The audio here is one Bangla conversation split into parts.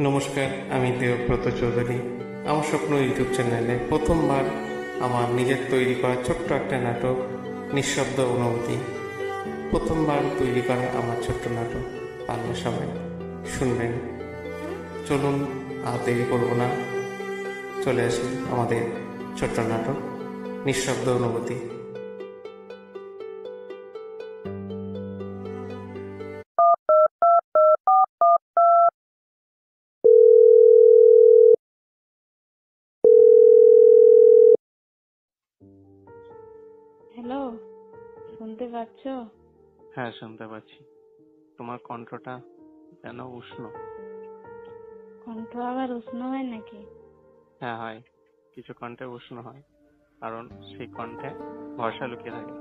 নমস্কার, আমি দেবব্রত চৌধুরী। আমার স্বপ্ন ইউটিউব চ্যানেলে প্রথমবার আমার নিজের তৈরি করা ছোট্ট একটা নাটক নিঃশব্দ অনুভূতি, প্রথমবার তৈরি করা আমার ছোট্ট নাটক। পারলে সবাই শুনবেন। চলুন, আর দেরি করব না, চলে আসি আমাদের ছোট্ট নাটক নিঃশব্দ অনুভূতি। হ্যালো, শুনতে পাচ্ছ? হ্যাঁ, শুনতে পাচ্ছি। তোমার কণ্ঠটা যেন উষ্ণ। কণ্ঠ আবার উষ্ণ হয় নাকি? হ্যাঁ, হয়। কিছু কণ্ঠে উষ্ণ হয়, কারণ সেই কণ্ঠে ভরসা লুকিয়ে থাকে।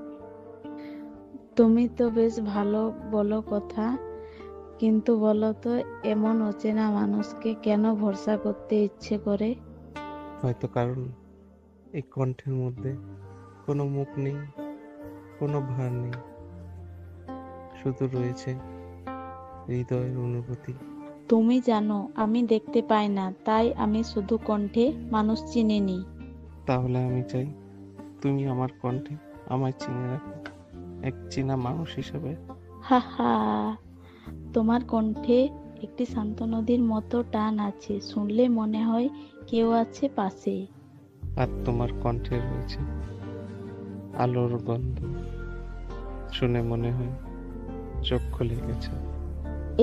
তুমি তো বেশ ভালো বলো কথা, কিন্তু বলো তো, এমন অচেনা মানুষকে কেন ভরসা করতে ইচ্ছে করে? হয়তো কারণ এই কণ্ঠের মধ্যে কোনো মুখ নেই, কোনো ভার নেই, শুধু রয়েছে হৃদয়ের অনুভূতি। তুমি জানো, আমি দেখতে পাই না, তাই আমি শুধু কণ্ঠে মানুষ চিনে নিই। তাহলে আমি চাই তুমি আমার কণ্ঠে আমায় চিনে রাখো, এক চেনা মানুষ হিসেবে। হা হা, তোমার কণ্ঠে একটি শান্ত নদীর মতো টান আছে, শুনলে মনে হয় কেউ আছে পাশে। আর তোমার কণ্ঠে রয়েছে আলোর গন্ধ, শুনে মনে হয় চোখ খুলে গেছে।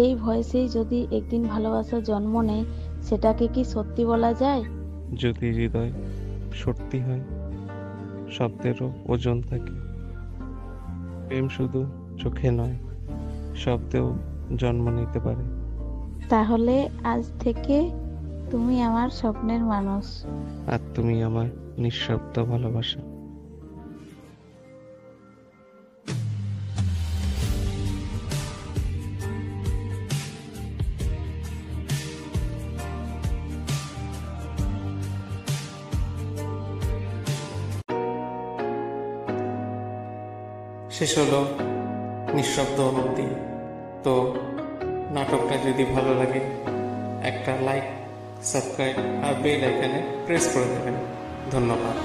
এই ভয়েসেই যদি একদিন ভালোবাসা জন্ম নেয়, সেটাকে কি সত্যি বলা যায়? যদি হৃদয় সত্যি হয়, শব্দেরও ওজন থাকে। প্রেম শুধু চোখে নয়, শব্দেও জন্ম নিতে পারে। তাহলে আজ থেকে তুমি আমার স্বপ্নের মানুষ। আর তুমি আমার নিঃশব্দ ভালোবাসা। শেষ হলো নিঃশব্দ অনুভূতি। তো নাটকটা যদি ভালো লাগে, একটা লাইক, সাবস্ক্রাইব আর বেল আইকনে প্রেস করে দেবেন। ধন্যবাদ।